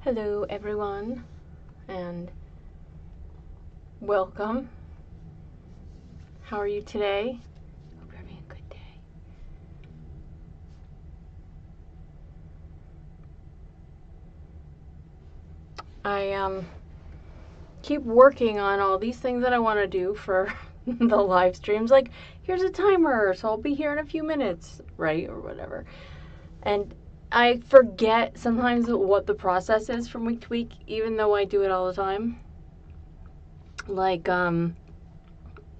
Hello everyone, and welcome. How are you today? Hope you're having a good day. I keep working on all these things that I want to do for the live streams. Like, here's a timer, so I'll be here in a few minutes, right? Or whatever. And I forget sometimes what the process is from week to week, even though I do it all the time. Like,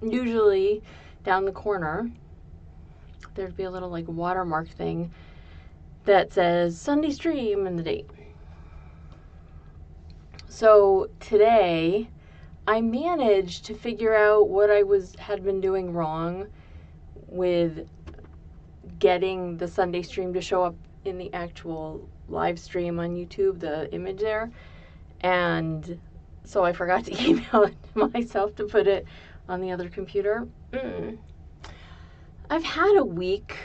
usually down the corner, there'd be a little like watermark thing that says Sunday stream and the date. So today, I managed to figure out what I had been doing wrong with getting the Sunday stream to show up in the actual live stream on YouTube, the image there. And so I forgot to email it to myself to put it on the other computer. I've had a week.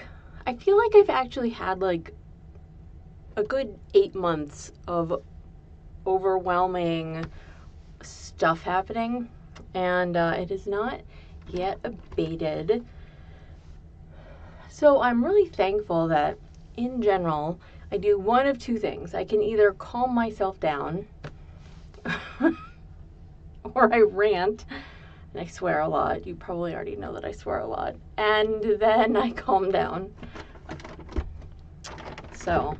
I feel like I've actually had like a good 8 months of overwhelming stuff happening, and it is not yet abated. So I'm really thankful that in general I do one of two things. I can either calm myself down or I rant, and I swear a lot. You probably already know that I swear a lot. And then I calm down. So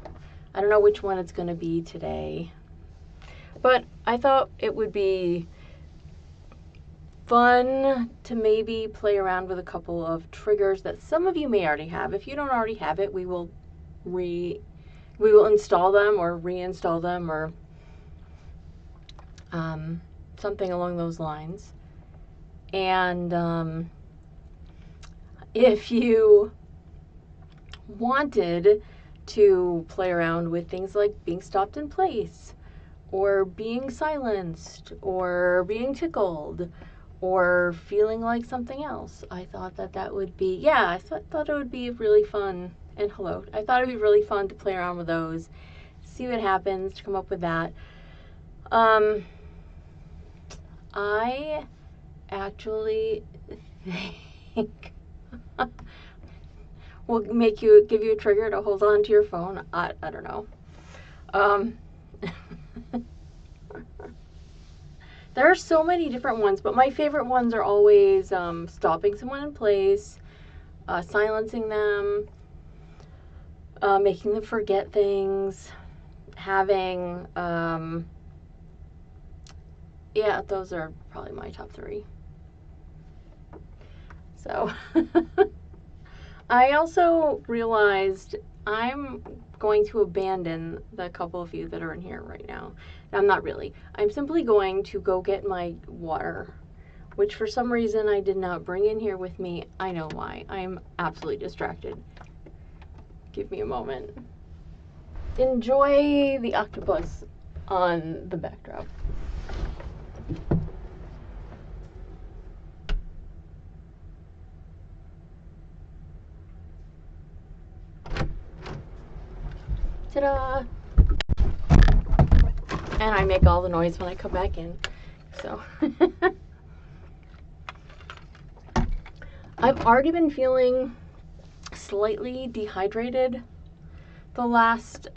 I don't know which one it's going to be today. But I thought it would be fun to maybe play around with a couple of triggers that some of you may already have. If you don't already have it, we will install them or reinstall them or something along those lines. And if you wanted to play around with things like being stopped in place, or being silenced, or being tickled, or feeling like something else, I thought that would be, I thought it would be really fun. And hello, I thought it would be really fun to play around with those, see what happens, to come up with that. I actually think will give you a trigger to hold on to your phone. I don't know. There are so many different ones, but my favorite ones are always stopping someone in place, silencing them, making them forget things, having, those are probably my top 3. So, I also realized I'm going to abandon the couple of you that are in here right now. I'm not really. I'm simply going to go get my water, which for some reason I did not bring in here with me. I know why. I'm absolutely distracted. Give me a moment. Enjoy the octopus on the backdrop. Ta-da! And I make all the noise when I come back in. So I've already been feeling slightly dehydrated the last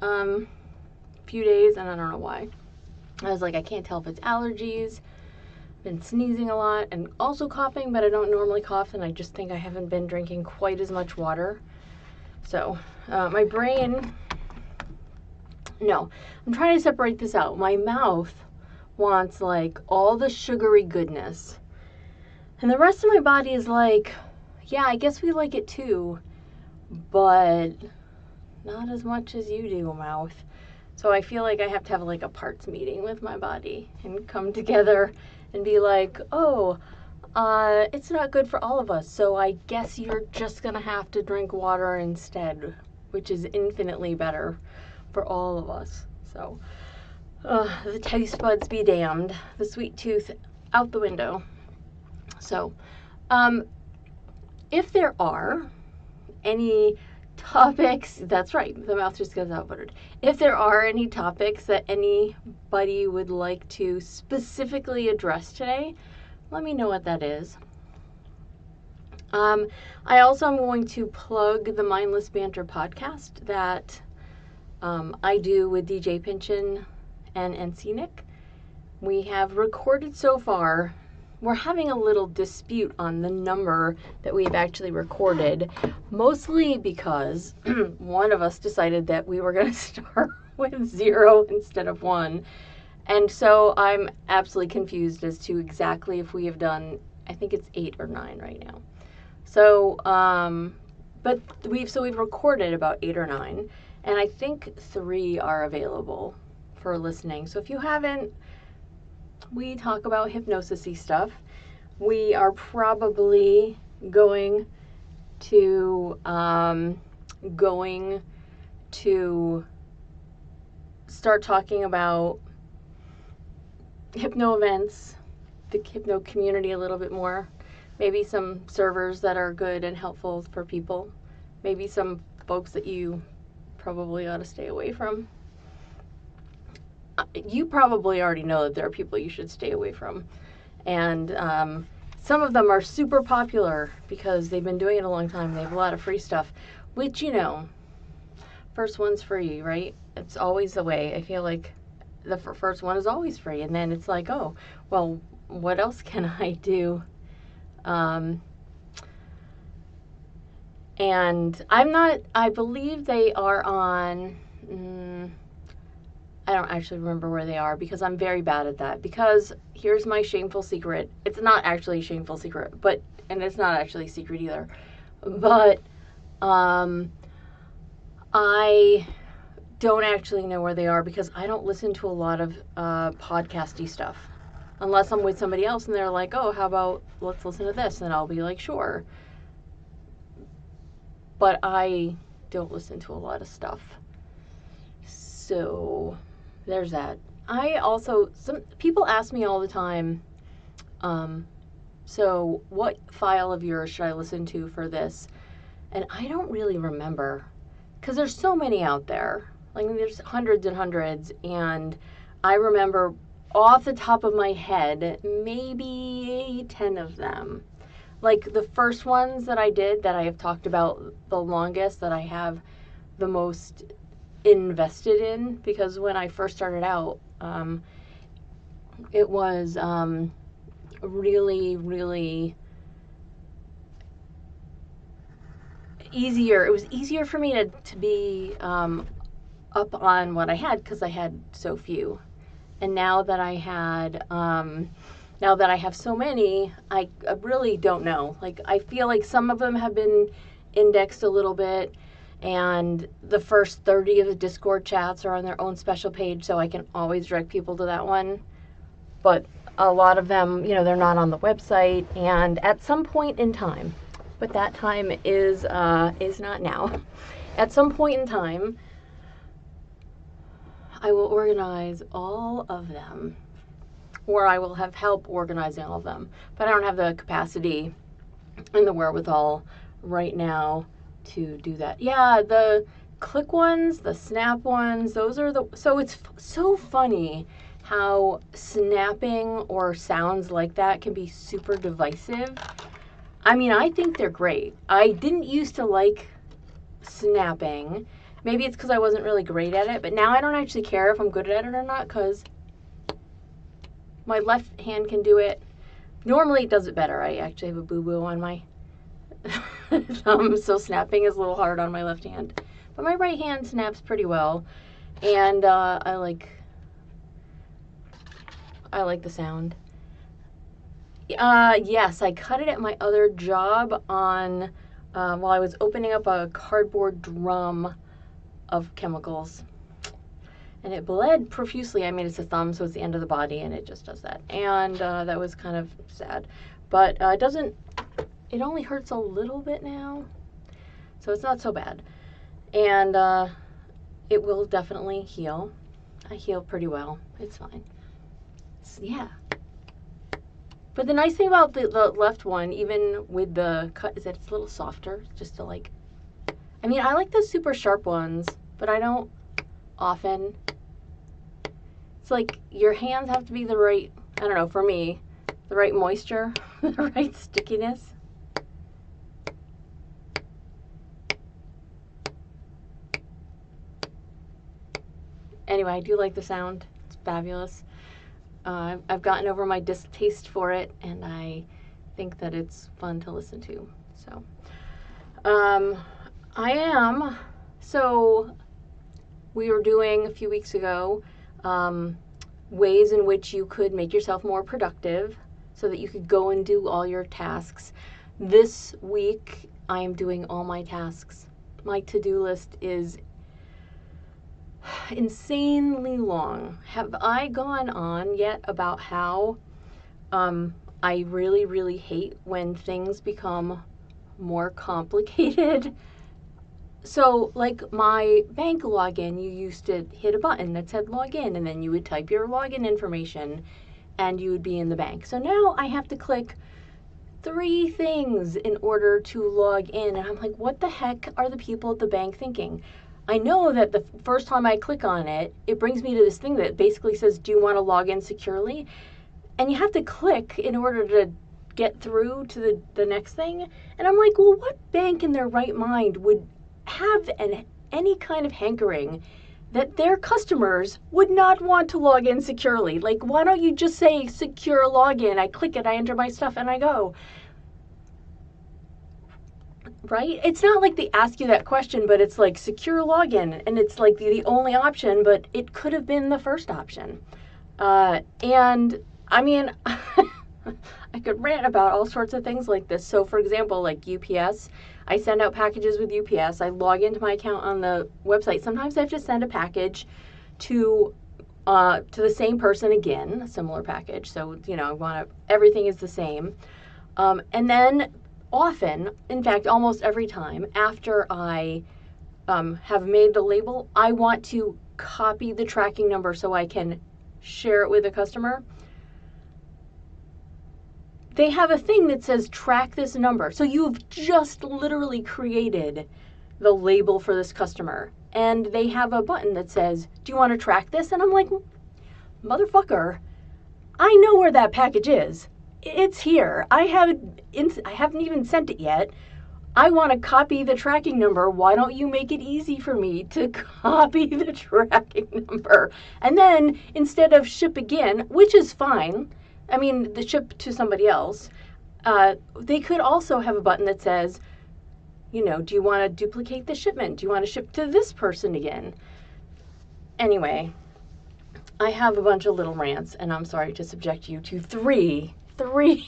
few days, and I don't know why. I was like, I can't tell if it's allergies. I've been sneezing a lot and also coughing, but I don't normally cough, and I just think I haven't been drinking quite as much water. So my brain... No, I'm trying to separate this out. My mouth wants like all the sugary goodness, and the rest of my body is like, yeah, I guess we like it too, but not as much as you do, mouth. So I feel like I have to have like a parts meeting with my body and come together and be like, oh, it's not good for all of us, so I guess you're just gonna have to drink water instead, which is infinitely better for all of us. So the taste buds be damned, the sweet tooth out the window. So if there are any topics, that's right, the mouth just gets outbuttered. If there are any topics that anybody would like to specifically address today, let me know what that is. I also am going to plug the Mindless Banter podcast that I do with DJ Pinchin and Scenic. We have recorded so far. We're having a little dispute on the number that we've actually recorded, mostly because one of us decided that we were going to start with 0 instead of 1. And so I'm absolutely confused as to exactly if we have done, I think it's 8 or 9 right now. So, but we've recorded about 8 or 9, and I think 3 are available for listening. So if you haven't, we talk about hypnosis-y stuff. We are probably going to start talking about hypno events, the hypno community a little bit more. Maybe some servers that are good and helpful for people. Maybe some folks that you probably ought to stay away from. You probably already know that there are people you should stay away from. And some of them are super popular because they've been doing it a long time. They have a lot of free stuff, which, you know, first one's free, right? It's always the way. I feel like the first one is always free. And then it's like, oh, well, what else can I do? And I believe they are on, I don't actually remember where they are because I'm very bad at that. Because here's my shameful secret. It's not actually a shameful secret, and it's not actually a secret either. But I don't actually know where they are because I don't listen to a lot of podcasty stuff. Unless I'm with somebody else and they're like, oh, how about let's listen to this? And I'll be like, sure. But I don't listen to a lot of stuff. So there's that. Some people ask me all the time, so what file of yours should I listen to for this? And I don't really remember because there's so many out there. Like there's hundreds and hundreds, and I remember off the top of my head, maybe 10 of them. Like the first ones that I did that I have talked about the longest, that I have the most invested in, because when I first started out, it was really, really easier. It was easier for me to be up on what I had because I had so few. And now that I have so many, I really don't know. Like, I feel like some of them have been indexed a little bit, and the first 30 of the Discord chats are on their own special page, so I can always direct people to that one. But a lot of them, they're not on the website, and at some point in time, but that time is not now. At some point in time, I will organize all of them, or I will have help organizing all of them. But I don't have the capacity and the wherewithal right now to do that. Yeah, the click ones, the snap ones, so it's so funny how snapping or sounds like that can be super divisive. I mean, I think they're great. I didn't used to like snapping. Maybe it's because I wasn't really great at it, but now I don't actually care if I'm good at it or not because my left hand can do it. Normally it does it better. I actually have a boo-boo on my thumb, so snapping is a little hard on my left hand. But my right hand snaps pretty well, and I like the sound. Yes, I cut it at my other job on while I was opening up a cardboard drum of chemicals, and it bled profusely. I mean, it's a thumb, so it's the end of the body, and it just does that. And that was kind of sad, but it only hurts a little bit now, so it's not so bad. And it will definitely heal. I heal pretty well. It's fine. Yeah. But the nice thing about the left one, even with the cut, is that it's a little softer, just to I mean, I like the super sharp ones, but I don't often. It's like your hands have to be the right, I don't know, for me, the right moisture, the right stickiness. Anyway, I do like the sound. It's fabulous. I've gotten over my distaste for it, and I think that it's fun to listen to. So, so we were doing a few weeks ago ways in which you could make yourself more productive so that you could go and do all your tasks. This week, I am doing all my tasks. My to-do list is insanely long. Have I gone on yet about how I really, really hate when things become more complicated? So, like my bank login, you used to hit a button that said login, and then you would type your login information, and you would be in the bank. So now I have to click 3 things in order to log in, and I'm like, what the heck are the people at the bank thinking? I know that the first time I click on it, it brings me to this thing that basically says, do you want to log in securely? And you have to click in order to get through to the next thing. And I'm like, well, what bank in their right mind would have any kind of hankering that their customers would not want to log in securely? Like, why don't you just say secure login? I click it, I enter my stuff, and I go. Right? It's not like they ask you that question, but it's like secure login, and it's like the only option, but it could have been the first option. And I mean, I could rant about all sorts of things like this. So for example, like UPS, I send out packages with UPS. I log into my account on the website. Sometimes I have to send a package to the same person again, a similar package. So, you know, everything is the same. And then often, in fact, almost every time, after I have made the label, I want to copy the tracking number so I can share it with a customer. They have a thing that says track this number. So you've just literally created the label for this customer. And they have a button that says, do you want to track this? And I'm like, motherfucker, I know where that package is. It's here. I haven't even sent it yet. I want to copy the tracking number. Why don't you make it easy for me to copy the tracking number? And then instead of ship again, which is fine, I mean, the ship to somebody else, they could also have a button that says, you know, do you want to duplicate the shipment? Do you want to ship to this person again? Anyway, I have a bunch of little rants, and I'm sorry to subject you to three today.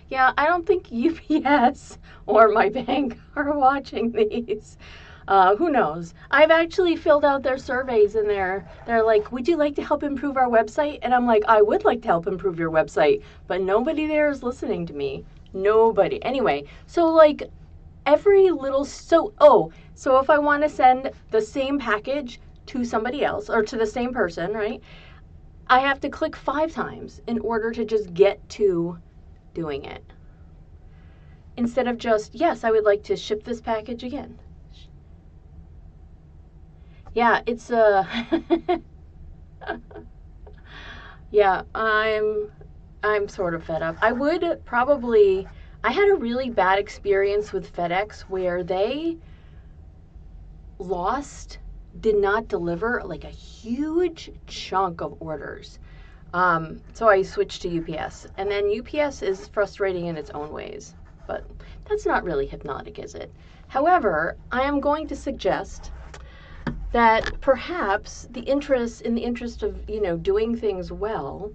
Yeah, I don't think UPS or my bank are watching these. Who knows? I've actually filled out their surveys, and they're like, would you like to help improve our website? And I'm like, I would like to help improve your website, but nobody there is listening to me. Nobody. Anyway, so like every little, so if I want to send the same package to somebody else or to the same person, right? I have to click 5 times in order to just get to doing it. Instead of just, yes, I would like to ship this package again. Yeah, it's yeah, I'm sort of fed up. I had a really bad experience with FedEx where they did not deliver like a huge chunk of orders. So I switched to UPS, and then UPS is frustrating in its own ways, but that's not really hypnotic, is it? However, I am going to suggest that perhaps in the interest of, you know, doing things well,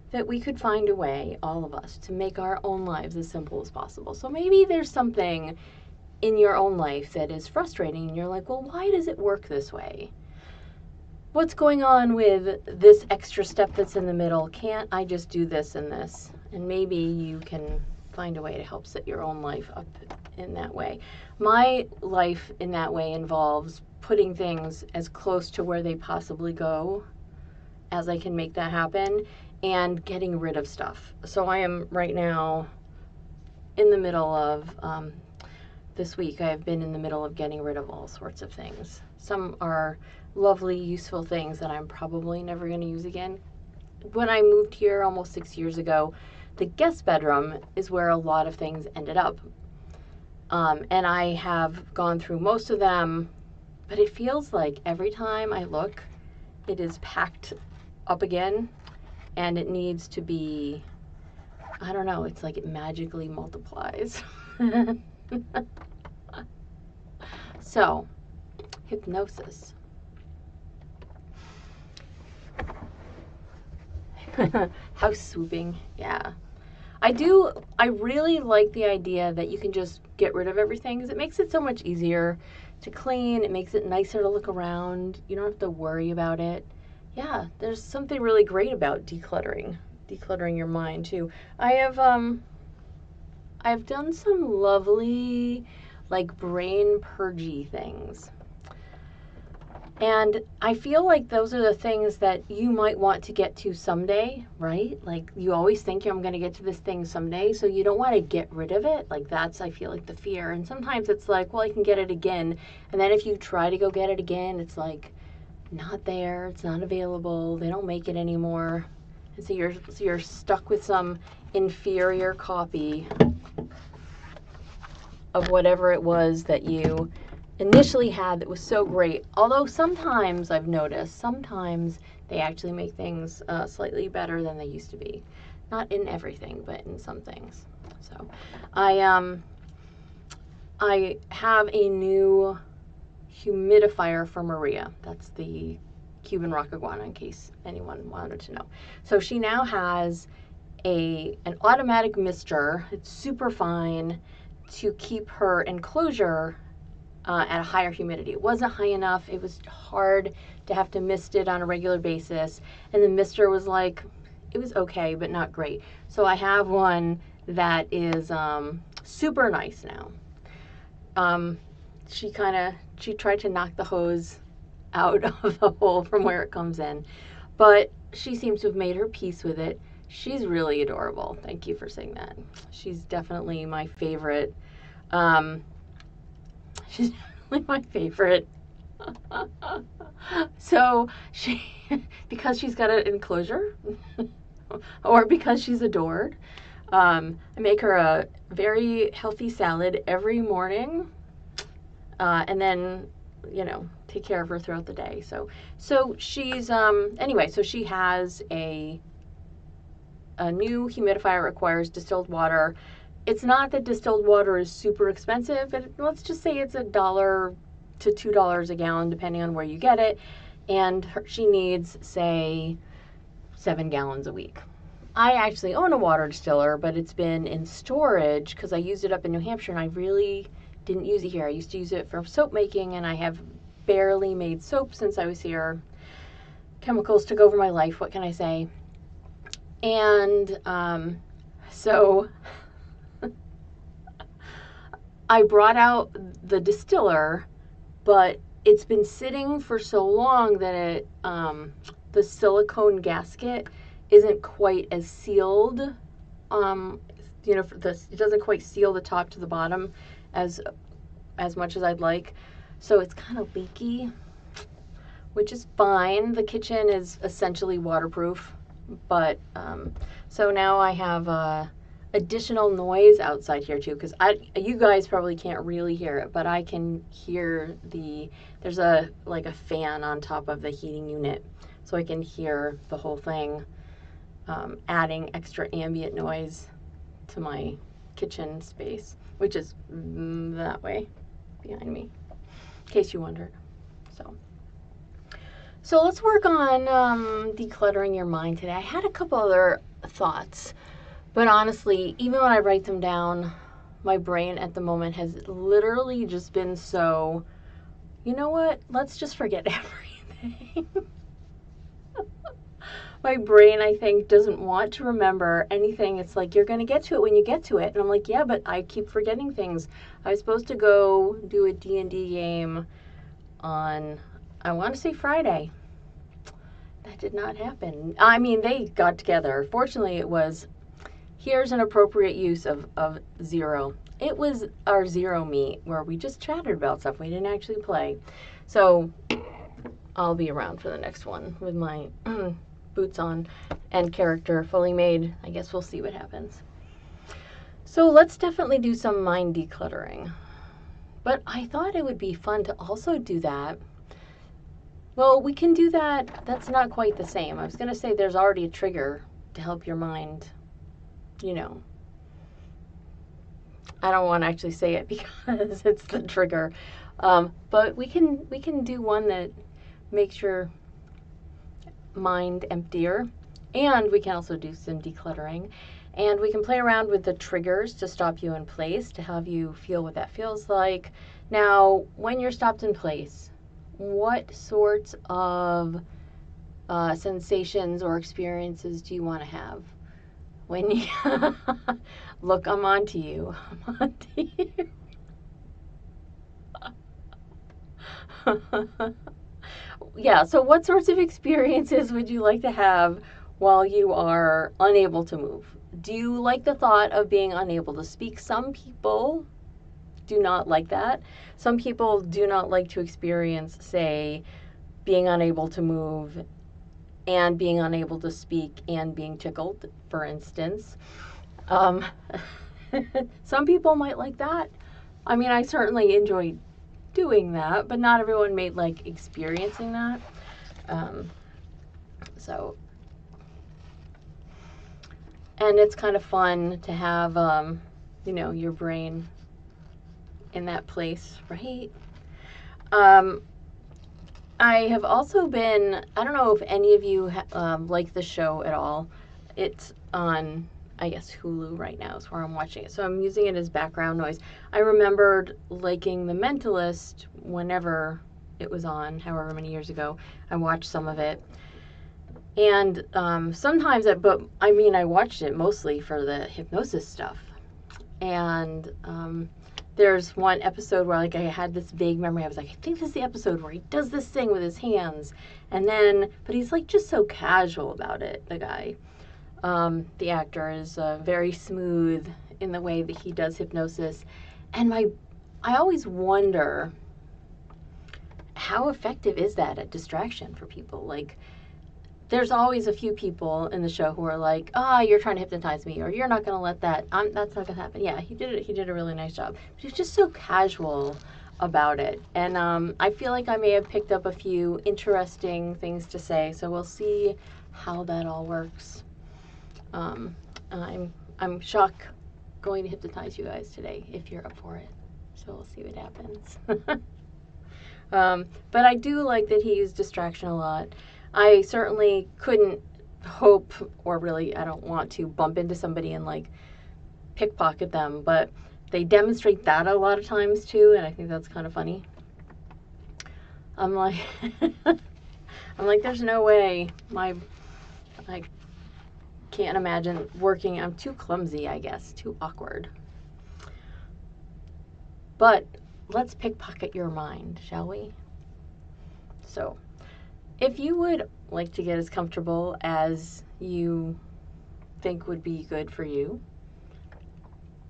that we could find a way, all of us, to make our own lives as simple as possible. So maybe there's something in your own life that is frustrating, and you're like, well, why does it work this way? What's going on with this extra step that's in the middle? Can't I just do this and this? And maybe you can find a way to help set your own life up in that way. My life in that way involves putting things as close to where they possibly go as I can make that happen, and getting rid of stuff. So I am right now in the middle of this week I have been in the middle of getting rid of all sorts of things. Some are lovely, useful things that I'm probably never going to use again. When I moved here almost 6 years ago, the guest bedroom is where a lot of things ended up. And I have gone through most of them, but it feels like every time I look, it is packed up again, and it needs to be, I don't know, it's like it magically multiplies. So, hypnosis. House swooping, yeah. I really like the idea that you can just get rid of everything because it makes it so much easier to clean. It makes it nicer to look around. You don't have to worry about it. Yeah, there's something really great about decluttering your mind too. I've done some lovely like brain purgy things. And I feel like those are the things that you might want to get to someday, right? Like you always think I'm going to get to this thing someday, so you don't want to get rid of it. Like that's, I feel like, the fear. And sometimes it's like, well, I can get it again. And then if you try to go get it again, it's like not there, it's not available, they don't make it anymore. And so you're stuck with some inferior copy of whatever it was that you initially had that was so great. Although sometimes I've noticed, sometimes they actually make things slightly better than they used to be. Not in everything, but in some things. So I have a new humidifier for Maria. That's the Cuban rock iguana, in case anyone wanted to know. So she now has an automatic mister. It's super fine to keep her enclosure at a higher humidity. It wasn't high enough. It was hard to have to mist it on a regular basis. And the mister was like, it was okay, but not great. So I have one that is super nice now. She tried to knock the hose out of the hole from where it comes in, but she seems to have made her peace with it. She's really adorable. Thank you for saying that. She's definitely my favorite. She's definitely my favorite. So she, because she's got an enclosure, or because she's adored, I make her a very healthy salad every morning, and then, you know, take care of her throughout the day. So she's anyway. So she has a new humidifier. Requires distilled water. It's not that distilled water is super expensive, but let's just say it's $1 to $2 a gallon, depending on where you get it. And she needs, say, 7 gallons a week. I actually own a water distiller, but it's been in storage because I used it up in New Hampshire and I really didn't use it here. I used to use it for soap making, and I have barely made soap since I was here. Chemicals took over my life, what can I say? And so I brought out the distiller, but it's been sitting for so long that it the silicone gasket isn't quite as sealed. You know, it doesn't quite seal the top to the bottom as much as I'd like. So it's kind of leaky, which is fine. The kitchen is essentially waterproof, but so now I have additional noise outside here too, because you guys probably can't really hear it, but I can hear there's a fan on top of the heating unit, so I can hear the whole thing, adding extra ambient noise to my kitchen space, which is that way behind me, in case you wondered. So let's work on decluttering your mind today. I had a couple other thoughts, but honestly, even when I write them down, my brain at the moment has literally just been so, you know what, let's just forget everything. My brain, I think, doesn't want to remember anything. It's like, you're going to get to it when you get to it. And I'm like, yeah, but I keep forgetting things. I was supposed to go do a D&D game on, I want to say Friday. That did not happen. I mean, they got together. Fortunately, it was, here's an appropriate use of 0. it was our zero meet where we just chatted about stuff. We didn't actually play. So I'll be around for the next one with my boots on and character fully made. I guess we'll see what happens. So let's definitely do some mind decluttering. But I thought it would be fun to also do that. Well, we can do that. That's not quite the same. I was going to say there's already a trigger to help your mind, you know. I don't want to actually say it because it's the trigger. But we can do one that makes your mind emptier. And we can also do some decluttering. And we can play around with the triggers to stop you in place, to have you feel what that feels like. Now, when you're stopped in place, what sorts of sensations or experiences do you want to have? When you look, I'm on to you. I'm on to you. Yeah, so what sorts of experiences would you like to have while you are unable to move? Do you like the thought of being unable to speak? Some people do not like that. Some people do not like to experience, say, being unable to move and being unable to speak and being tickled, for instance. Some people might like that. I mean, I certainly enjoy doing that, but not everyone may like experiencing that. And it's kind of fun to have, you know, your brain in that place, right? I have also been, I don't know if any of you like the show at all. It's on, I guess, Hulu right now is where I'm watching it. So I'm using it as background noise. I remembered liking The Mentalist whenever it was on, however many years ago. I watched some of it. And sometimes, I watched it mostly for the hypnosis stuff. And there's one episode where, like, I had this vague memory. I was like, I think this is the episode where he does this thing with his hands. And then, but he's, like, just so casual about it, the guy. The actor is very smooth in the way that he does hypnosis. And I always wonder, how effective is that at distraction for people? Like, there's always a few people in the show who are like, you're trying to hypnotize me, or you're not going to let that, that's not going to happen. Yeah, he did a really nice job. But he's just so casual about it. And I feel like I may have picked up a few interesting things to say, so we'll see how that all works. I'm shocked going to hypnotize you guys today, if you're up for it. So we'll see what happens. But I do like that he used distraction a lot. I certainly couldn't hope, or really I don't want to bump into somebody and like pickpocket them, but they demonstrate that a lot of times too, and I think that's kind of funny. I'm like, there's no way. I can't imagine working. I'm too clumsy, I guess, too awkward. But let's pickpocket your mind, shall we? So, if you would like to get as comfortable as you think would be good for you,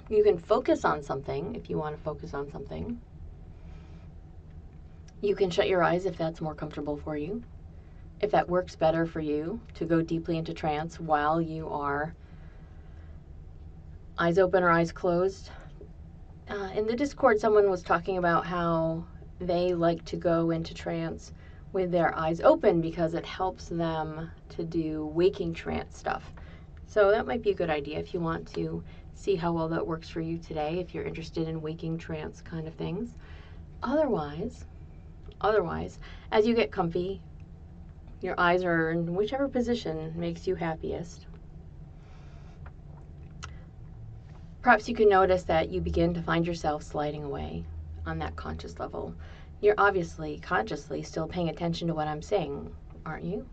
you can focus on something if you want to focus on something. You can shut your eyes if that's more comfortable for you. If that works better for you to go deeply into trance while you are eyes open or eyes closed. In the Discord, someone was talking about how they like to go into trance with their eyes open because it helps them to do waking trance stuff. So that might be a good idea if you want to see how well that works for you today, if you're interested in waking trance kind of things. Otherwise, as you get comfy, your eyes are in whichever position makes you happiest. Perhaps you can notice that you begin to find yourself sliding away on that conscious level. You're obviously consciously still paying attention to what I'm saying, aren't you?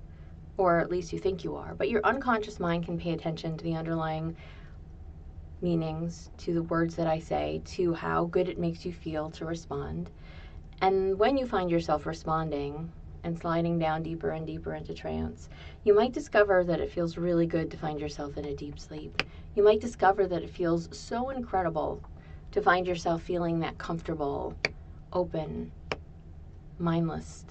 Or at least you think you are. But your unconscious mind can pay attention to the underlying meanings, to the words that I say, to how good it makes you feel to respond. And when you find yourself responding and sliding down deeper and deeper into trance, you might discover that it feels really good to find yourself in a deep sleep. You might discover that it feels so incredible to find yourself feeling that comfortable, open, mindless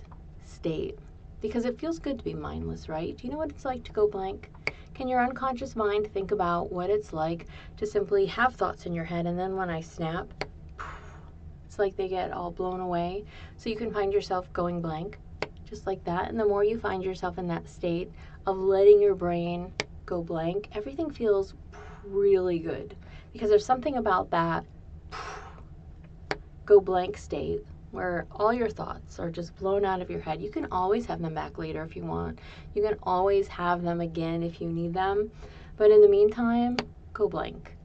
state. Because it feels good to be mindless, right? Do you know what it's like to go blank? Can your unconscious mind think about what it's like to simply have thoughts in your head, and then when I snap, it's like they get all blown away? So you can find yourself going blank, just like that. And the more you find yourself in that state of letting your brain go blank, everything feels really good. Because there's something about that go blank state where all your thoughts are just blown out of your head. You can always have them back later if you want. You can always have them again if you need them. But in the meantime, go blank.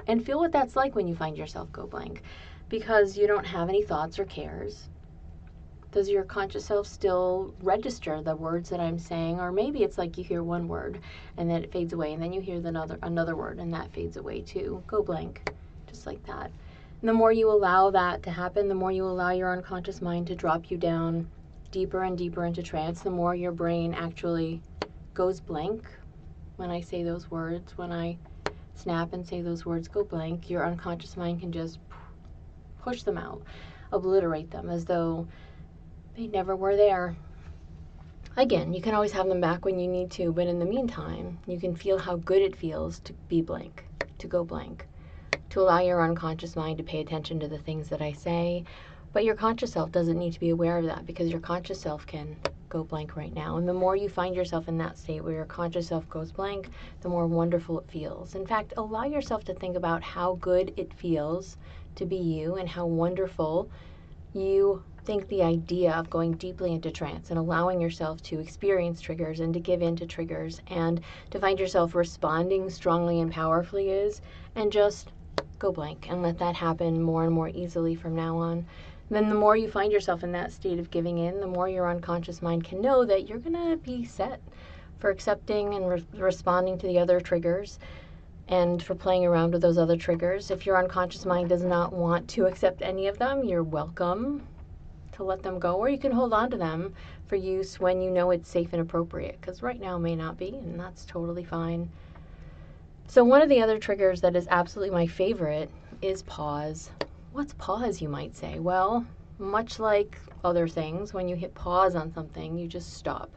And feel what that's like when you find yourself go blank. Because you don't have any thoughts or cares. Does your conscious self still register the words that I'm saying? Or maybe it's like you hear one word and then it fades away, and then you hear another word and that fades away too. Go blank, just like that. And the more you allow that to happen, the more you allow your unconscious mind to drop you down deeper and deeper into trance, the more your brain actually goes blank. When I say those words, when I snap and say those words, go blank, your unconscious mind can just push them out, obliterate them as though they never were there. Again, you can always have them back when you need to, but in the meantime, you can feel how good it feels to be blank, to go blank, to allow your unconscious mind to pay attention to the things that I say. But your conscious self doesn't need to be aware of that, because your conscious self can go blank right now. And the more you find yourself in that state where your conscious self goes blank, the more wonderful it feels. In fact, allow yourself to think about how good it feels to be you and how wonderful you think the idea of going deeply into trance and allowing yourself to experience triggers and to give in to triggers and to find yourself responding strongly and powerfully is, and just go blank and let that happen more and more easily from now on. Then the more you find yourself in that state of giving in, the more your unconscious mind can know that you're going to be set for accepting and responding to the other triggers and for playing around with those other triggers. If your unconscious mind does not want to accept any of them, you're welcome to let them go, or you can hold on to them for use when you know it's safe and appropriate, because right now may not be, and that's totally fine. So one of the other triggers that is absolutely my favorite is pause. What's pause, you might say? Well, much like other things, when you hit pause on something, you just stop.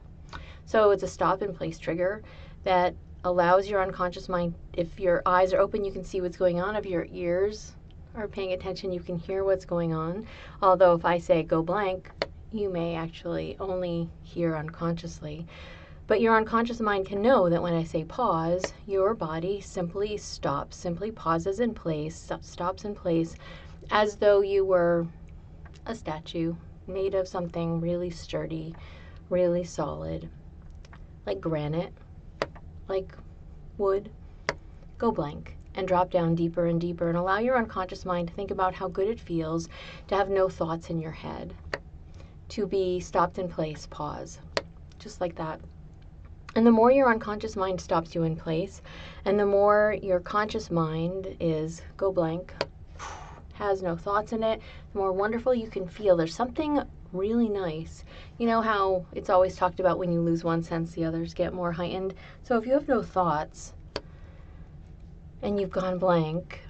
So it's a stop in place trigger that allows your unconscious mind, if your eyes are open, you can see what's going on. If your ears are paying attention, you can hear what's going on. Although if I say go blank, you may actually only hear unconsciously. But your unconscious mind can know that when I say pause, your body simply stops, simply pauses in place, stops in place, as though you were a statue made of something really sturdy, really solid, like granite, like wood. Go blank and drop down deeper and deeper and allow your unconscious mind to think about how good it feels to have no thoughts in your head, to be stopped in place, pause, just like that. And the more your unconscious mind stops you in place, and the more your conscious mind is go blank, has no thoughts in it, the more wonderful you can feel. There's something really nice. You know how it's always talked about when you lose one sense, the others get more heightened? So if you have no thoughts and you've gone blank,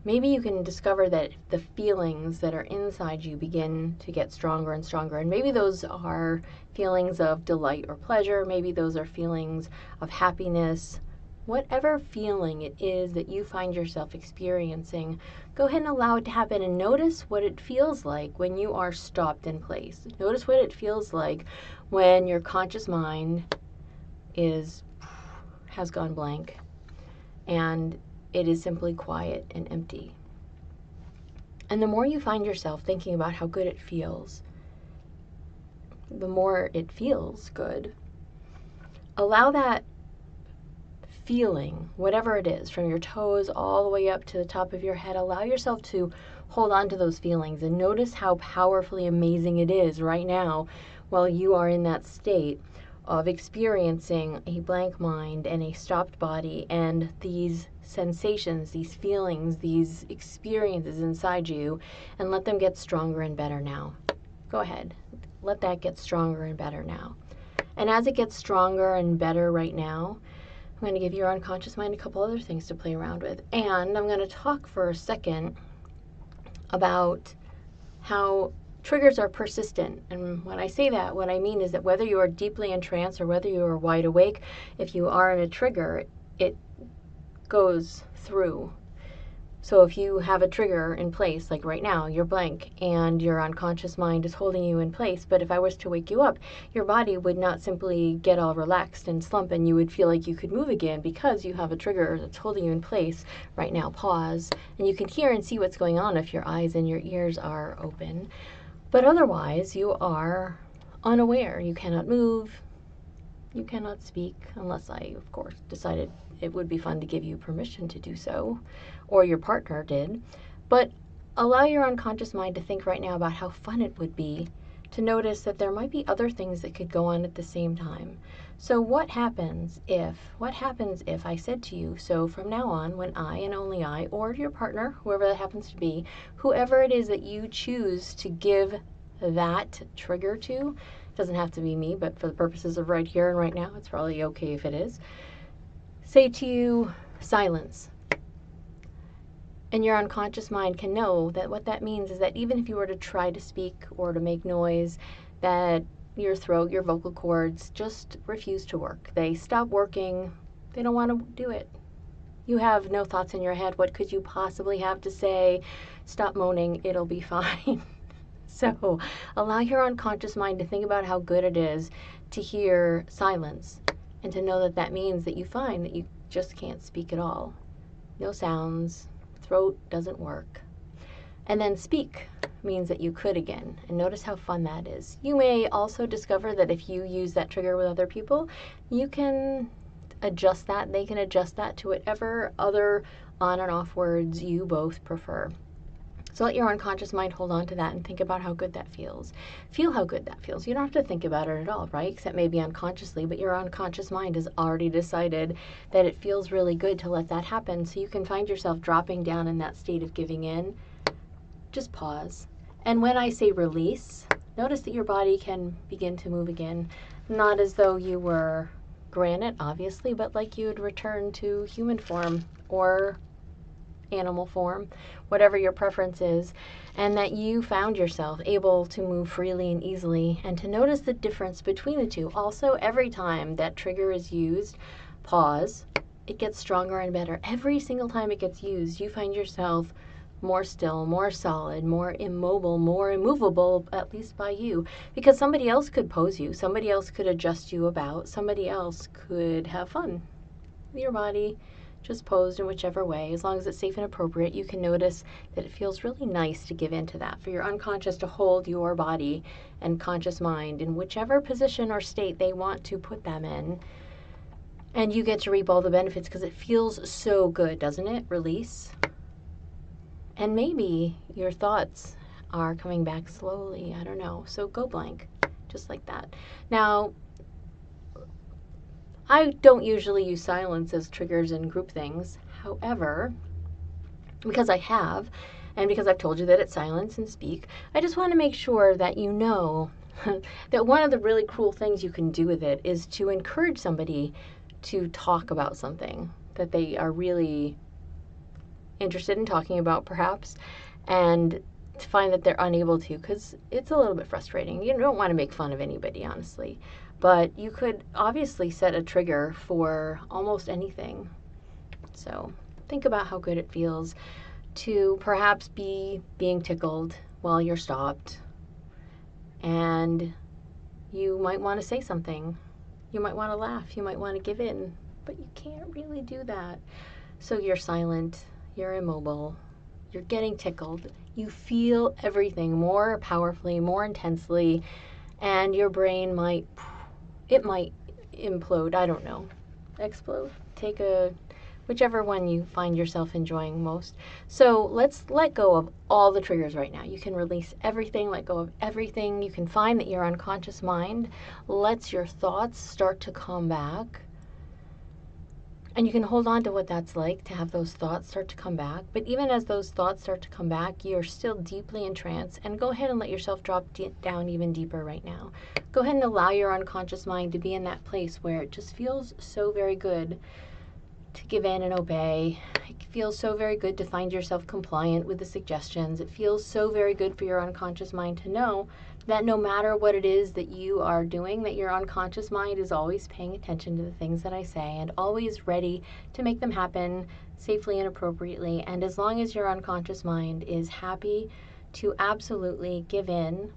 maybe you can discover that the feelings that are inside you begin to get stronger and stronger. And maybe those are feelings of delight or pleasure. Maybe those are feelings of happiness. Whatever feeling it is that you find yourself experiencing, go ahead and allow it to happen and notice what it feels like when you are stopped in place. Notice what it feels like when your conscious mind has gone blank and it is simply quiet and empty. And the more you find yourself thinking about how good it feels, the more it feels good. Allow that feeling, whatever it is, from your toes all the way up to the top of your head, allow yourself to hold on to those feelings and notice how powerfully amazing it is right now while you are in that state of experiencing a blank mind and a stopped body and these sensations, these feelings, these experiences inside you, and let them get stronger and better now. Go ahead. Let that get stronger and better now. And as it gets stronger and better right now, I'm going to give your unconscious mind a couple other things to play around with. And I'm going to talk for a second about how triggers are persistent. And when I say that, what I mean is that whether you are deeply entranced or whether you are wide awake, if you are in a trigger, it goes through. So if you have a trigger in place, like right now, you're blank, and your unconscious mind is holding you in place, but if I was to wake you up, your body would not simply get all relaxed and slump, and you would feel like you could move again because you have a trigger that's holding you in place. Right now, pause, and you can hear and see what's going on if your eyes and your ears are open. But otherwise, you are unaware. You cannot move. You cannot speak, unless I, of course, decided it would be fun to give you permission to do so, or your partner did. But allow your unconscious mind to think right now about how fun it would be to notice that there might be other things that could go on at the same time. So what happens if I said to you, so from now on, when I and only I, or your partner, whoever that happens to be, whoever it is that you choose to give that trigger to, doesn't have to be me, but for the purposes of right here and right now, it's probably okay if it is, say to you, silence. And your unconscious mind can know that what that means is that even if you were to try to speak or to make noise, that your throat, your vocal cords just refuse to work. They stop working. They don't want to do it. You have no thoughts in your head. What could you possibly have to say? Stop moaning. It'll be fine. So allow your unconscious mind to think about how good it is to hear silence and to know that that means that you find that you just can't speak at all. No sounds, throat doesn't work. And then speak means that you could again, and notice how fun that is. You may also discover that if you use that trigger with other people, you can adjust that, they can adjust that to whatever other on and off words you both prefer. So let your unconscious mind hold on to that and think about how good that feels. Feel how good that feels. You don't have to think about it at all, right? Except maybe unconsciously, but your unconscious mind has already decided that it feels really good to let that happen. So you can find yourself dropping down in that state of giving in. Just pause. And when I say release, notice that your body can begin to move again. Not as though you were granite, obviously, but like you would return to human form or animal form, whatever your preference is, and that you found yourself able to move freely and easily, and to notice the difference between the two. Also, every time that trigger is used, pause, it gets stronger and better. Every single time it gets used, you find yourself more still, more solid, more immobile, more immovable, at least by you, because somebody else could pose you, somebody else could adjust you about, somebody else could have fun with your body, just posed in whichever way. As long as it's safe and appropriate, you can notice that it feels really nice to give into that, for your unconscious to hold your body and conscious mind in whichever position or state they want to put them in. And you get to reap all the benefits because it feels so good, doesn't it? Release. And maybe your thoughts are coming back slowly. I don't know. So go blank, just like that. Now, I don't usually use silence as triggers in group things. However, because I have, and because I've told you that it's silence and speak, I just want to make sure that you know that one of the really cool things you can do with it is to encourage somebody to talk about something that they are really interested in talking about, perhaps, and to find that they're unable to, because it's a little bit frustrating. You don't want to make fun of anybody, honestly. But you could obviously set a trigger for almost anything. So think about how good it feels to perhaps be being tickled while you're stopped. And you might want to say something. You might want to laugh. You might want to give in. But you can't really do that. So you're silent. You're immobile. You're getting tickled. You feel everything more powerfully, more intensely. And your brain might implode, I don't know, explode, take whichever one you find yourself enjoying most. So let's let go of all the triggers right now. You can release everything, let go of everything. You can find that your unconscious mind lets your thoughts start to come back. And you can hold on to what that's like, to have those thoughts start to come back. But even as those thoughts start to come back, you're still deeply in trance. And go ahead and let yourself drop down even deeper right now. Go ahead and allow your unconscious mind to be in that place where it just feels so very good to give in and obey. It feels so very good to find yourself compliant with the suggestions. It feels so very good for your unconscious mind to know that no matter what it is that you are doing, that your unconscious mind is always paying attention to the things that I say and always ready to make them happen safely and appropriately. And as long as your unconscious mind is happy to absolutely give in,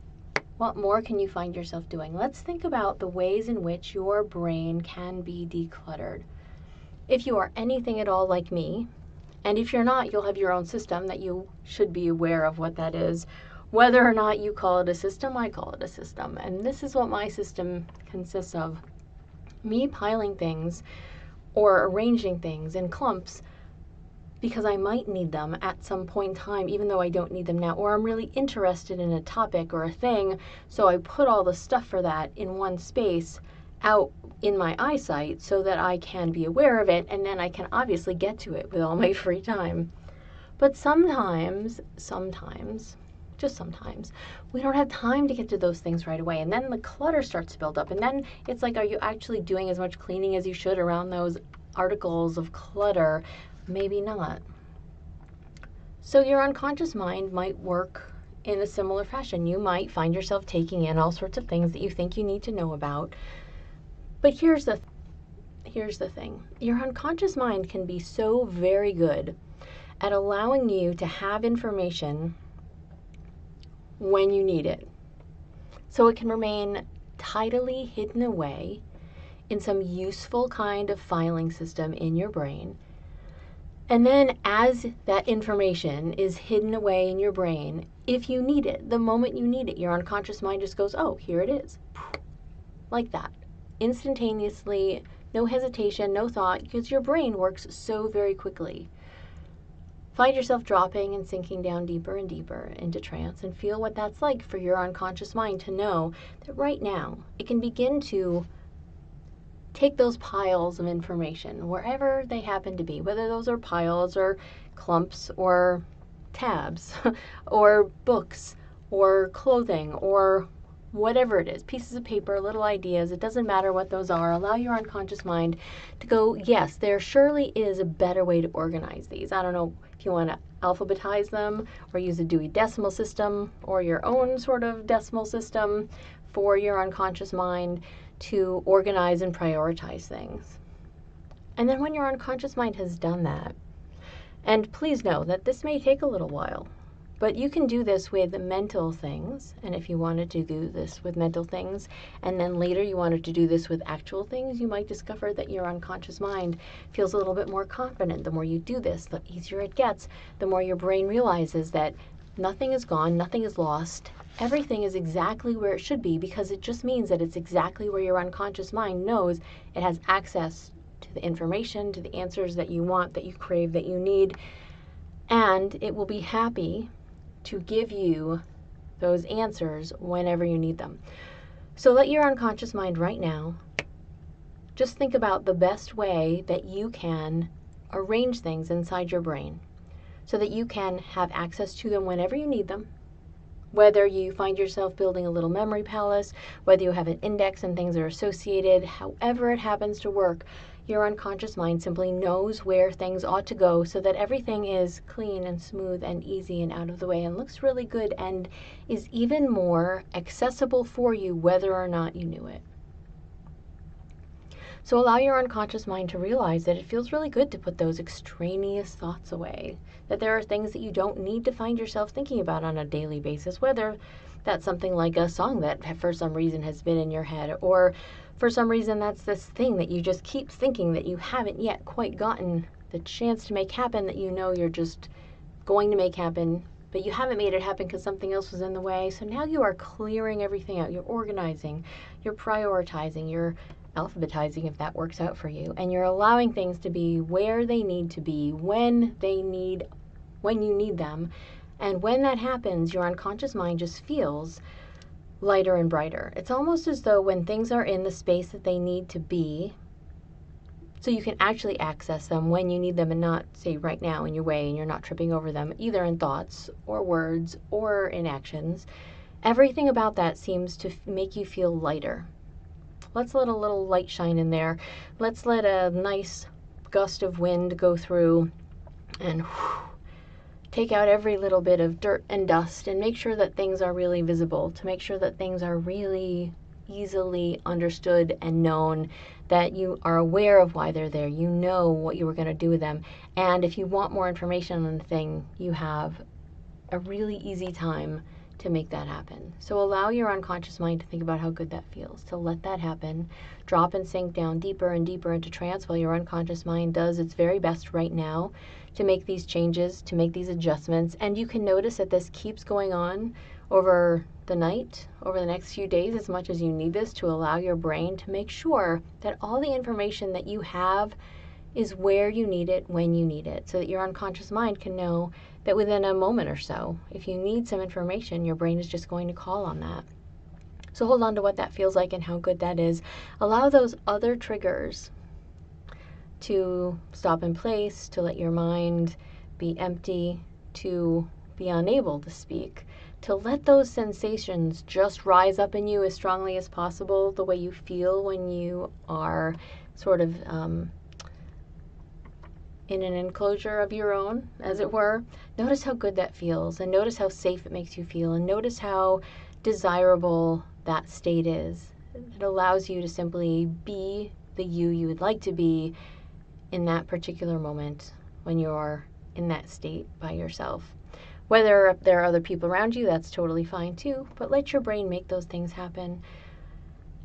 what more can you find yourself doing? Let's think about the ways in which your brain can be decluttered. If you are anything at all like me, and if you're not, you'll have your own system that you should be aware of what that is. Whether or not you call it a system, I call it a system. And this is what my system consists of. Me piling things or arranging things in clumps because I might need them at some point in time, even though I don't need them now, or I'm really interested in a topic or a thing, so I put all the stuff for that in one space out in my eyesight so that I can be aware of it, and then I can obviously get to it with all my free time. But sometimes, just sometimes, we don't have time to get to those things right away, and then the clutter starts to build up, and then it's like, are you actually doing as much cleaning as you should around those articles of clutter? Maybe not. So your unconscious mind might work in a similar fashion. You might find yourself taking in all sorts of things that you think you need to know about. But here's the thing. Your unconscious mind can be so very good at allowing you to have information when you need it. So it can remain tidily hidden away in some useful kind of filing system in your brain. And then as that information is hidden away in your brain, if you need it, the moment you need it, your unconscious mind just goes, oh, here it is. Like that. Instantaneously, no hesitation, no thought, because your brain works so very quickly. Find yourself dropping and sinking down deeper and deeper into trance, and feel what that's like for your unconscious mind to know that right now it can begin to take those piles of information, wherever they happen to be, whether those are piles or clumps or tabs or books or clothing or whatever it is, pieces of paper, little ideas, it doesn't matter what those are. Allow your unconscious mind to go, yes, there surely is a better way to organize these. I don't know if you want to alphabetize them or use a Dewey Decimal System or your own sort of decimal system for your unconscious mind to organize and prioritize things. And then when your unconscious mind has done that, and please know that this may take a little while, but you can do this with mental things, and if you wanted to do this with mental things, and then later you wanted to do this with actual things, you might discover that your unconscious mind feels a little bit more confident. The more you do this, the easier it gets, the more your brain realizes that nothing is gone, nothing is lost, everything is exactly where it should be, because it just means that it's exactly where your unconscious mind knows it has access to the information, to the answers that you want, that you crave, that you need, and it will be happy to give you those answers whenever you need them. So let your unconscious mind right now just think about the best way that you can arrange things inside your brain so that you can have access to them whenever you need them. Whether you find yourself building a little memory palace, whether you have an index and things are associated, however it happens to work, your unconscious mind simply knows where things ought to go so that everything is clean and smooth and easy and out of the way and looks really good and is even more accessible for you whether or not you knew it. So allow your unconscious mind to realize that it feels really good to put those extraneous thoughts away, that there are things that you don't need to find yourself thinking about on a daily basis, whether that's something like a song that for some reason has been in your head, or for some reason that's this thing that you just keep thinking that you haven't yet quite gotten the chance to make happen, that you know you're just going to make happen, but you haven't made it happen because something else was in the way. So now you are clearing everything out. You're organizing, you're prioritizing, you're alphabetizing if that works out for you, and you're allowing things to be where they need to be, when you need them. And when that happens, your unconscious mind just feels lighter and brighter. It's almost as though when things are in the space that they need to be, so you can actually access them when you need them and not, say, right now in your way, and you're not tripping over them, either in thoughts or words or in actions, everything about that seems to make you feel lighter. Let's let a little light shine in there. Let's let a nice gust of wind go through and take out every little bit of dirt and dust and make sure that things are really visible, to make sure that things are really easily understood and known, that you are aware of why they're there, you know what you were going to do with them. And if you want more information on the thing, you have a really easy time to make that happen. So allow your unconscious mind to think about how good that feels, to let that happen. Drop and sink down deeper and deeper into trance while your unconscious mind does its very best right now to make these changes, to make these adjustments. And you can notice that this keeps going on over the night, over the next few days, as much as you need this to allow your brain to make sure that all the information that you have is where you need it, when you need it, so that your unconscious mind can know that within a moment or so, if you need some information, your brain is just going to call on that. So hold on to what that feels like and how good that is. Allow those other triggers to stop in place, to let your mind be empty, to be unable to speak, to let those sensations just rise up in you as strongly as possible, the way you feel when you are sort of in an enclosure of your own, as it were. Notice how good that feels, and notice how safe it makes you feel, and notice how desirable that state is. It allows you to simply be the you would like to be in that particular moment when you're in that state by yourself. Whether there are other people around you, that's totally fine too, but let your brain make those things happen.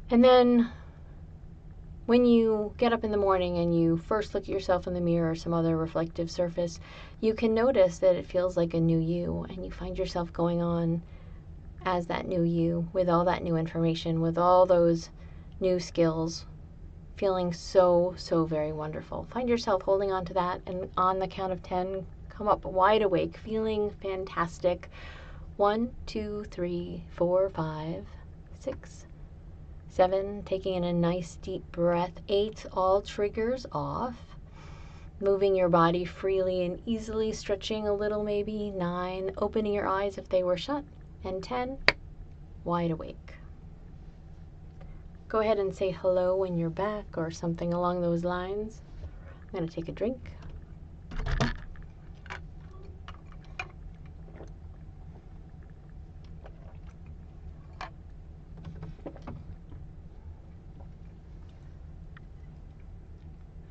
And then when you get up in the morning and you first look at yourself in the mirror or some other reflective surface, you can notice that it feels like a new you, and you find yourself going on as that new you with all that new information, with all those new skills, feeling so, so very wonderful. Find yourself holding on to that, and on the count of 10, come up wide awake, feeling fantastic. 1, 2, 3, 4, 5, 6, 7, taking in a nice deep breath. 8, all triggers off. Moving your body freely and easily, stretching a little maybe. 9, opening your eyes if they were shut. And 10, wide awake. Go ahead and say hello when you're back or something along those lines. I'm going to take a drink.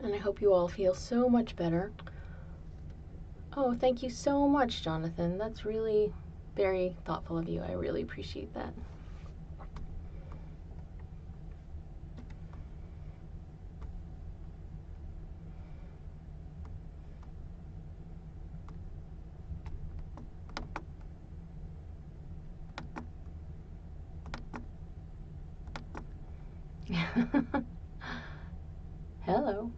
And I hope you all feel so much better. Oh, thank you so much, Jonathan. That's really very thoughtful of you. I really appreciate that. Hello.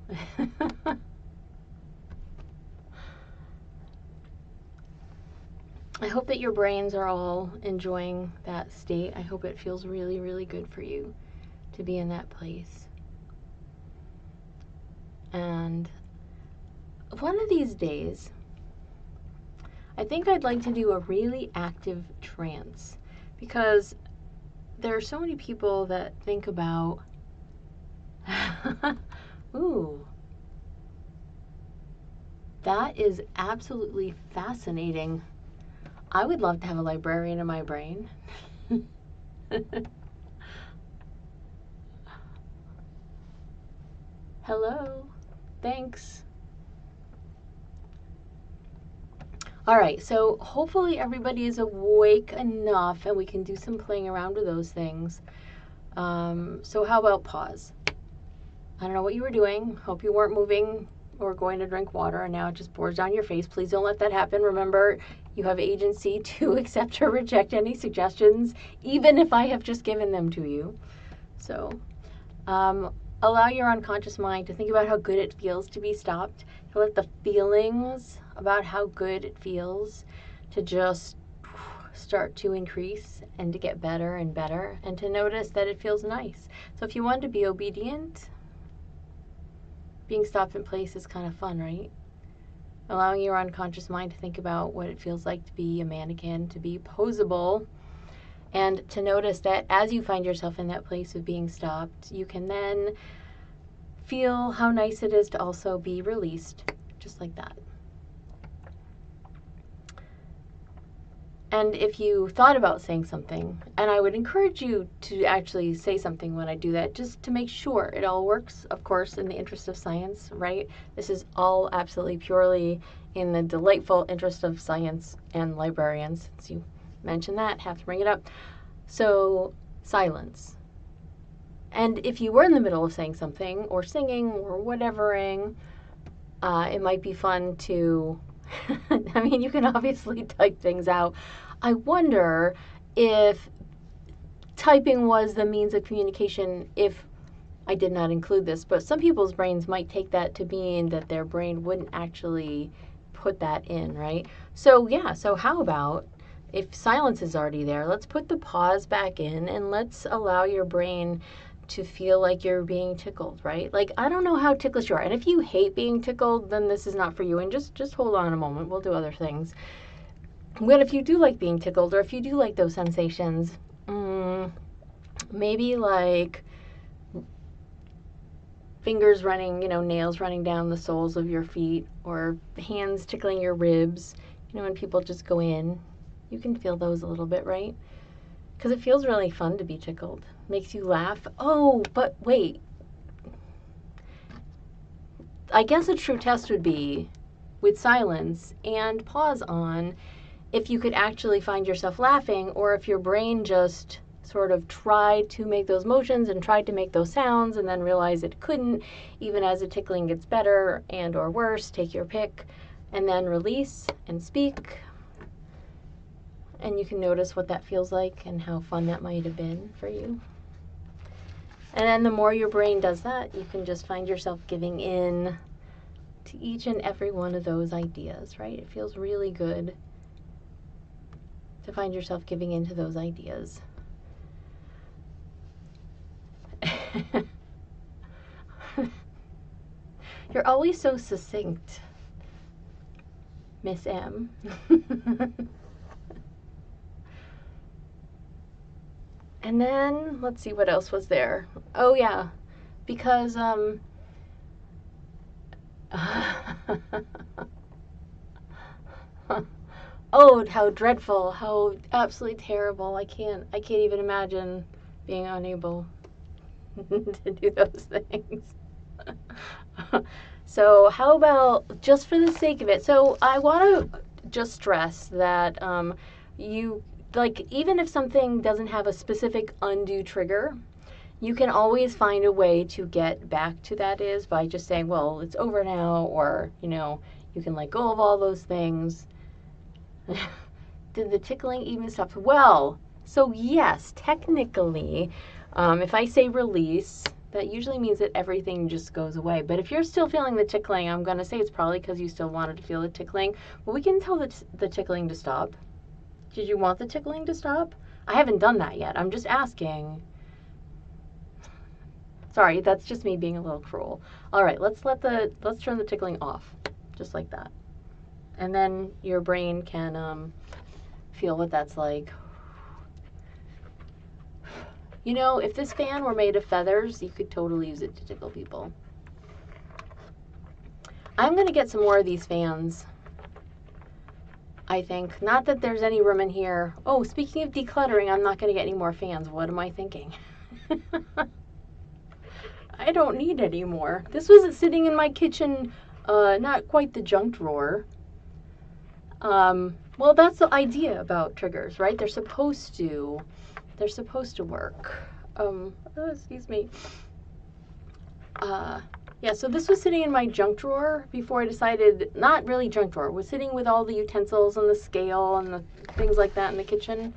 I hope that your brains are all enjoying that state. I hope it feels really, really good for you to be in that place. And one of these days, I think I'd like to do a really active trance, because there are so many people that think about, ooh, that is absolutely fascinating. I would love to have a librarian in my brain. Hello, thanks. All right, so hopefully everybody is awake enough and we can do some playing around with those things. So how about pause? I don't know what you were doing. Hope you weren't moving or going to drink water and now it just pours down your face. Please don't let that happen. Remember, you have agency to accept or reject any suggestions, even if I have just given them to you. So allow your unconscious mind to think about how good it feels to be stopped. To let the feelings about how good it feels to just start to increase and to get better and better, and to notice that it feels nice. So if you want to be obedient, being stopped in place is kind of fun, right? Allowing your unconscious mind to think about what it feels like to be a mannequin, to be posable, and to notice that as you find yourself in that place of being stopped, you can then feel how nice it is to also be released, just like that. And if you thought about saying something, and I would encourage you to actually say something when I do that, just to make sure it all works, of course, in the interest of science, right? This is all absolutely purely in the delightful interest of science and librarians. Since you mentioned that, have to bring it up. So, silence. And if you were in the middle of saying something, or singing, or whatevering, it might be fun to, I mean, you can obviously type things out. I wonder if typing was the means of communication if I did not include this, but some people's brains might take that to mean that their brain wouldn't actually put that in, right? So yeah, so how about if silence is already there, let's put the pause back in and let's allow your brain to feel like you're being tickled, right? Like, I don't know how ticklish you are. And if you hate being tickled, then this is not for you. And just hold on a moment. We'll do other things. But if you do like being tickled, or if you do like those sensations, maybe like fingers running, nails running down the soles of your feet, or hands tickling your ribs, when people just go in, you can feel those a little bit, right? Because it feels really fun to be tickled. Makes you laugh. Oh, but wait. I guess a true test would be with silence and pause on if you could actually find yourself laughing, or if your brain just sort of tried to make those motions and tried to make those sounds and then realized it couldn't, even as the tickling gets better and or worse, take your pick, and then release and speak. And you can notice what that feels like and how fun that might have been for you. And then the more your brain does that, you can just find yourself giving in to each and every one of those ideas, right? It feels really good to find yourself giving in to those ideas. You're always so succinct, Miss M. And then, let's see what else was there. Oh yeah, because, oh, how dreadful, how absolutely terrible. I can't even imagine being unable to do those things. So how about, just for the sake of it, so I want to just stress that you, like, even if something doesn't have a specific undo trigger, you can always find a way to get back to that is by just saying, well, it's over now, or, you can let go of all those things. Did the tickling even stop? Well, so yes, technically, if I say release, that usually means that everything just goes away. But if you're still feeling the tickling, I'm going to say it's probably because you still wanted to feel the tickling. But we can tell the tickling to stop. Did you want the tickling to stop? I haven't done that yet. I'm just asking. Sorry, that's just me being a little cruel. All right, let's turn the tickling off, just like that. And then your brain can feel what that's like. If this fan were made of feathers, you could totally use it to tickle people. I'm going to get some more of these fans, I think. Not that there's any room in here. Oh, speaking of decluttering, I'm not going to get any more fans. What am I thinking? I don't need any more. This was sitting in my kitchen, not quite the junk drawer. Well, that's the idea about triggers, right? They're supposed to work. Excuse me. Yeah, so this was sitting in my junk drawer before I decided, not really junk drawer, it was sitting with all the utensils and the scale and the things like that in the kitchen.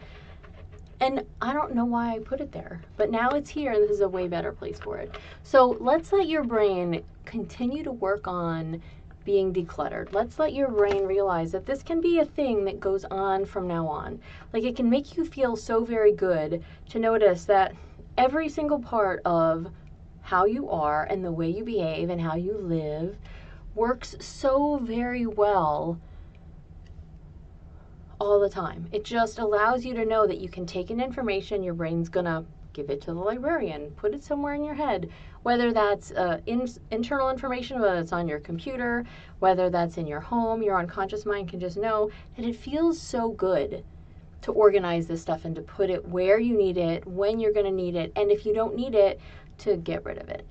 And I don't know why I put it there, but now it's here and this is a way better place for it. So let's let your brain continue to work on being decluttered. Let's let your brain realize that this can be a thing that goes on from now on. Like, it can make you feel so very good to notice that every single part of how you are and the way you behave and how you live works so very well all the time. It just allows you to know that you can take in information, your brain's gonna give it to the librarian, put it somewhere in your head, whether that's internal information, whether it's on your computer, whether that's in your home. Your unconscious mind can just know that it feels so good to organize this stuff and to put it where you need it, when you're going to need it, and if you don't need it, to get rid of it,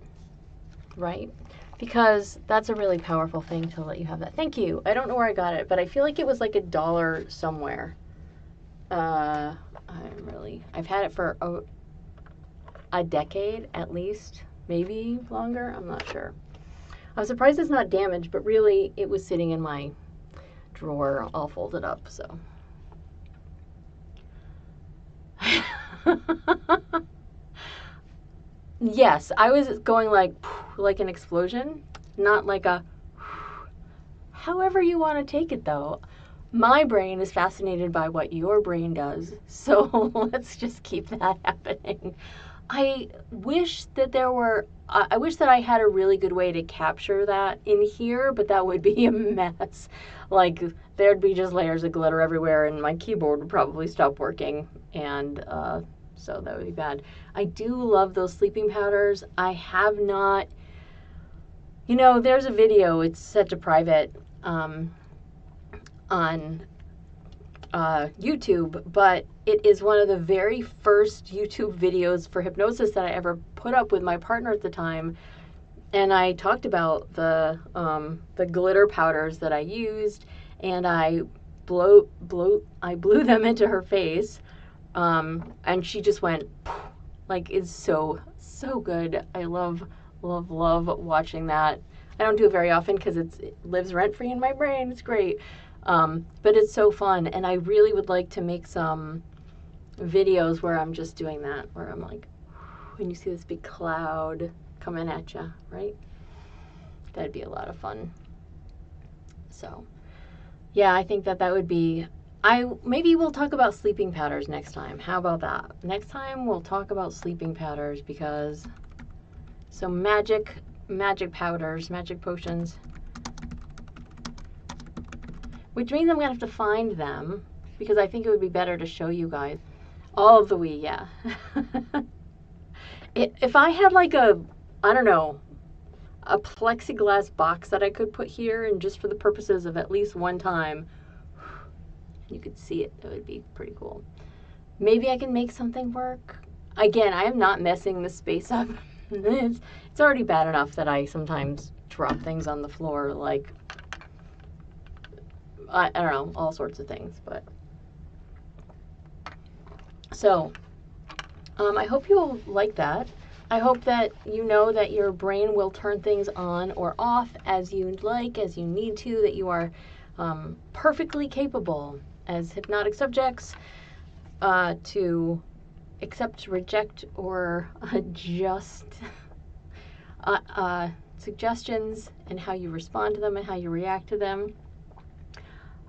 right? Because that's a really powerful thing to let you have that. Thank you. I don't know where I got it, but I feel like it was like $1 somewhere. I've had it for a decade at least, maybe longer. I'm not sure. I'm surprised it's not damaged, but really it was sitting in my drawer all folded up, so. Yes, I was going like an explosion, not like a however you want to take it though. My brain is fascinated by what your brain does, so let's just keep that happening. I wish that I had a really good way to capture that in here, but that would be a mess. Like, there'd be just layers of glitter everywhere, and my keyboard would probably stop working, and so that would be bad. I do love those sleeping powders. I have not, there's a video, it's set to private, on YouTube, but it is one of the very first YouTube videos for hypnosis that I ever put up with my partner at the time, and I talked about the glitter powders that I used, and I blew them into her face, and she just went like, it's so good. I love watching that. I don't do it very often because it lives rent free in my brain. It's great. But it's so fun, and I really would like to make some videos where I'm just doing that, where I'm like, when you see this big cloud coming at you, right? That'd be a lot of fun. So, yeah, I think that would be, maybe we'll talk about sleeping powders next time. How about that? Next time we'll talk about sleeping powders, because so magic powders, magic potions, which means I'm going to have to find them, because I think it would be better to show you guys. All of the Wii, yeah. If I had like a plexiglass box that I could put here, and just for the purposes of at least one time, you could see it, that would be pretty cool. Maybe I can make something work. Again, I am not messing this space up. It's already bad enough that I sometimes drop things on the floor, like, I don't know, all sorts of things, but. So, I hope you'll like that. I hope that you know that your brain will turn things on or off as you like, as you need to, that you are perfectly capable as hypnotic subjects to accept, reject, or adjust suggestions, and how you respond to them and how you react to them.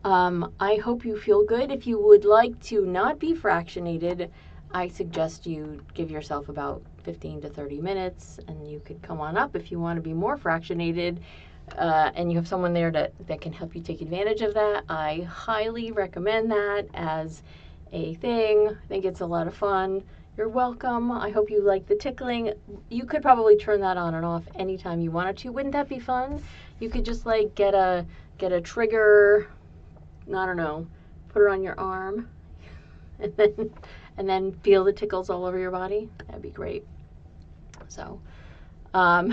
I hope you feel good. If you would like to not be fractionated, I suggest you give yourself about 15 to 30 minutes, and you could come on up if you want to be more fractionated, and you have someone there that can help you take advantage of that. I highly recommend that as a thing. I think it's a lot of fun. You're welcome. I hope you like the tickling. You could probably turn that on and off anytime you wanted to. Wouldn't that be fun? You could just like get a trigger, I don't know, put her on your arm, and then feel the tickles all over your body. That'd be great. So, I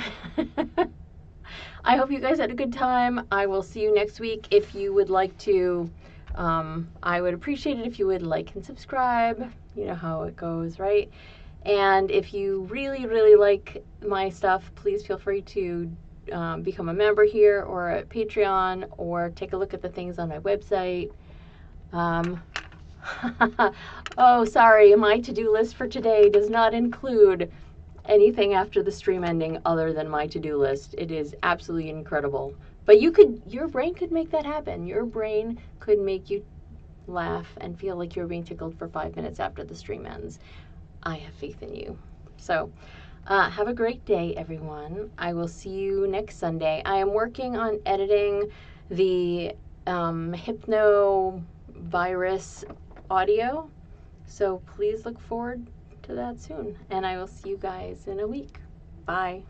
hope you guys had a good time. I will see you next week. If you would like to, I would appreciate it if you would like and subscribe. You know how it goes, right? And if you really, really like my stuff, please feel free to become a member here or at Patreon, or take a look at the things on my website. Oh, sorry, my to-do list for today does not include anything after the stream ending other than my to-do list. It is absolutely incredible. But your brain could make that happen. Your brain could make you laugh and feel like you're being tickled for 5 minutes after the stream ends. I have faith in you. So, have a great day, everyone. I will see you next Sunday. I am working on editing the hypno virus audio, so please look forward to that soon. And I will see you guys in a week. Bye.